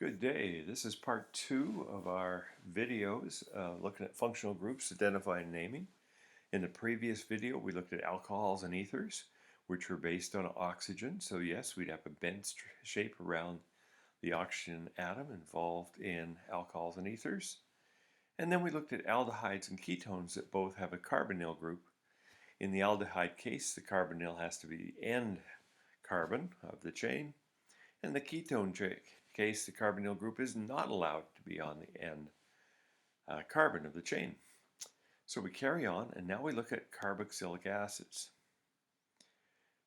Good day. This is part 2 of our videos looking at functional groups, identifying and naming. In the previous video, we looked at alcohols and ethers, which were based on oxygen. So yes, we'd have a bent shape around the oxygen atom involved in alcohols and ethers. And then we looked at aldehydes and ketones that both have a carbonyl group. In the aldehyde case, the carbonyl has to be the end carbon of the chain. In the ketone case, the carbonyl group is not allowed to be on the end carbon of the chain. So we carry on, and now we look at carboxylic acids.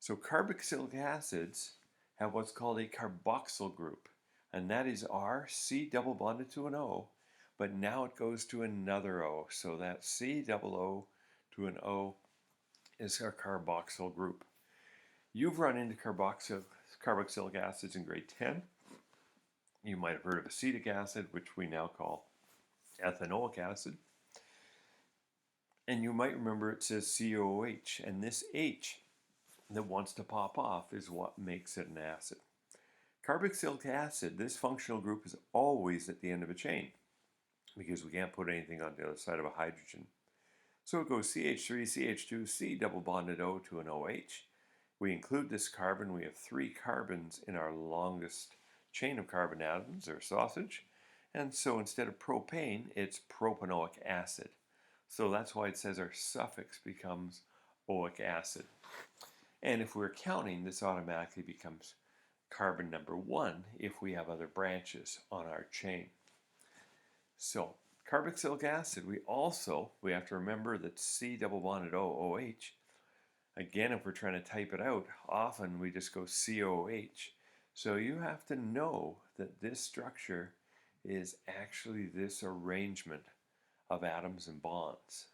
So carboxylic acids have what's called a carboxyl group, and that is R, C double bonded to an O, but now it goes to another O. So that C double O to an O is our carboxyl group. You've run into carboxylic acids in grade 10. You might have heard of acetic acid, which we now call ethanoic acid. And you might remember it says COOH, and this H that wants to pop off is what makes it an acid. Carboxylic acid, this functional group, is always at the end of a chain because we can't put anything on the other side of a hydrogen. So it goes CH3, CH2, C double bonded O to an OH. We include this carbon. We have 3 carbons in our longest chain of carbon atoms, or sausage, and so instead of propane, it's propanoic acid. So that's why it says our suffix becomes oic acid. And if we're counting, this automatically becomes carbon number 1 if we have other branches on our chain. So carboxylic acid, we have to remember that C double bonded O, OH. Again, if we're trying to type it out, often we just go COH. So you have to know that this structure is actually this arrangement of atoms and bonds.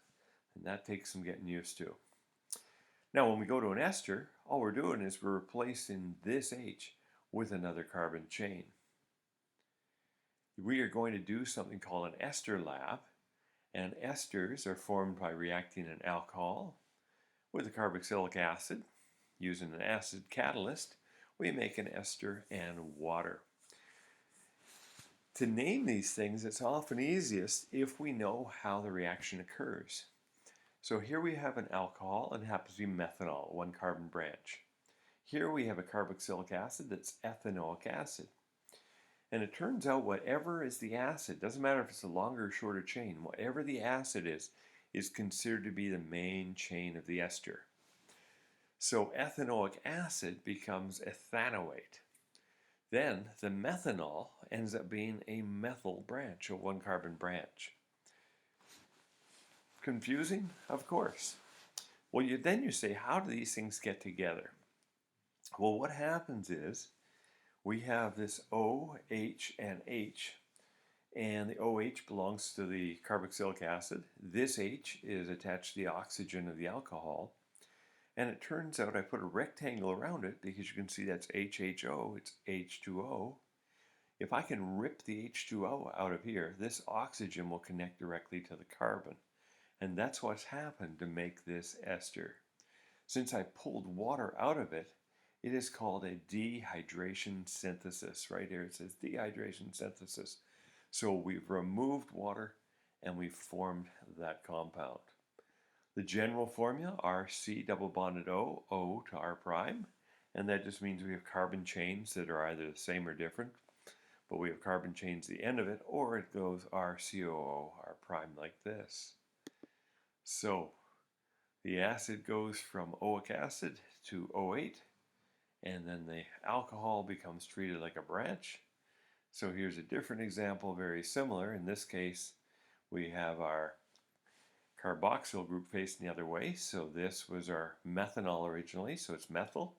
And that takes some getting used to. Now when we go to an ester, all we're doing is we're replacing this H with another carbon chain. We are going to do something called an Ester Lab. And esters are formed by reacting an alcohol with a carboxylic acid. Using an acid catalyst, we make an ester and water. To name these things, it's often easiest if we know how the reaction occurs. So here we have an alcohol, and it happens to be methanol, 1 carbon branch. Here we have a carboxylic acid that's ethanoic acid. And it turns out whatever is the acid, doesn't matter if it's a longer or shorter chain, whatever the acid is considered to be the main chain of the ester. So ethanoic acid becomes ethanoate. Then the methanol ends up being a methyl branch, a 1 carbon branch. Confusing? Of course. Well, then you say, how do these things get together? Well, what happens is we have this O, H, and H, and the OH belongs to the carboxylic acid. This H is attached to the oxygen of the alcohol. And it turns out I put a rectangle around it because you can see that's HHO, it's H2O. If I can rip the H2O out of here, this oxygen will connect directly to the carbon. And that's what's happened to make this ester. Since I pulled water out of it, it is called a dehydration synthesis. Right here it says dehydration synthesis. So we've removed water and we've formed that compound. The general formula, RC double bonded O, O to R prime, and that just means we have carbon chains that are either the same or different, but we have carbon chains at the end of it, or it goes RCOO, R prime, like this. So the acid goes from oic acid to O8, and then the alcohol becomes treated like a branch. So here's a different example, very similar. In this case, we have our carboxyl group facing the other way. So this was our methanol originally, so it's methyl.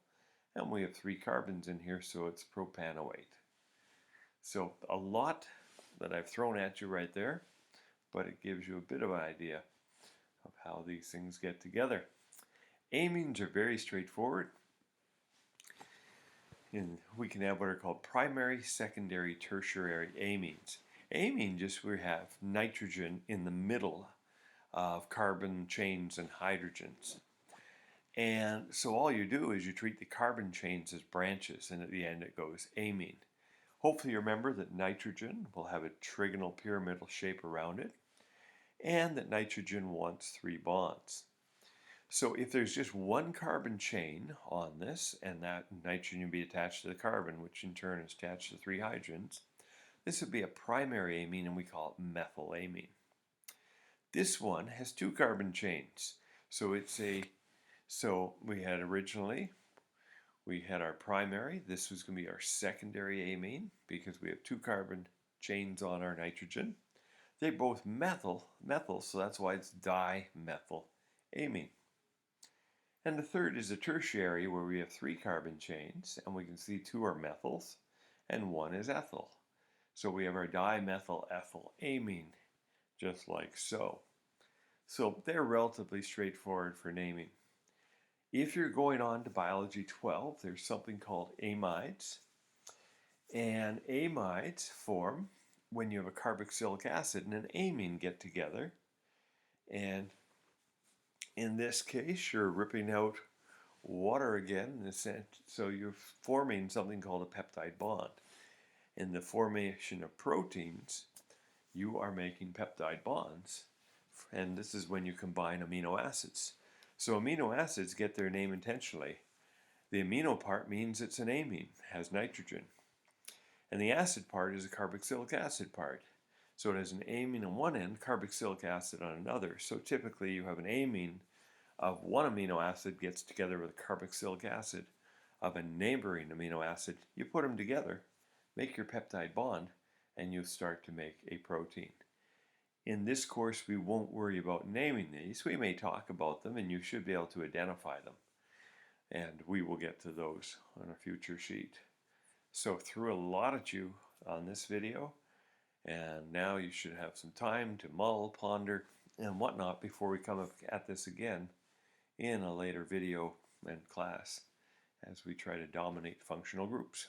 And we have 3 carbons in here, so it's propanoate. So a lot that I've thrown at you right there, but it gives you a bit of an idea of how these things get together. Amines are very straightforward. And we can have what are called primary, secondary, tertiary amines. Amine just we have nitrogen in the middle of carbon chains and hydrogens. And so all you do is you treat the carbon chains as branches, and at the end it goes amine. Hopefully you remember that nitrogen will have a trigonal pyramidal shape around it, and that nitrogen wants 3 bonds. So if there's just one carbon chain on this, and that nitrogen would be attached to the carbon, which in turn is attached to 3 hydrogens, this would be a primary amine, and we call it methylamine. This one has 2 carbon chains. So we had originally, we had our primary. This was going to be our secondary amine because we have 2 carbon chains on our nitrogen. They both methyl, so that's why it's dimethylamine. And the third is a tertiary where we have 3 carbon chains, and we can see 2 are methyls and 1 is ethyl. So we have our dimethylethylamine, just like so. So they're relatively straightforward for naming. If you're going on to Biology 12, there's something called amides. And amides form when you have a carboxylic acid and an amine get together. And in this case, you're ripping out water again, so you're forming something called a peptide bond. In the formation of proteins, you are making peptide bonds, and this is when you combine amino acids. So amino acids get their name intentionally. The amino part means it's an amine, has nitrogen. And the acid part is a carboxylic acid part. So it has an amine on one end, carboxylic acid on another. So typically you have an amine of one amino acid gets together with a carboxylic acid of a neighboring amino acid. You put them together, make your peptide bond, and you start to make a protein. In this course, we won't worry about naming these. We may talk about them, and you should be able to identify them. And we will get to those on a future sheet. So threw a lot at you on this video, and now you should have some time to mull, ponder, and whatnot before we come at this again in a later video and class as we try to dominate functional groups.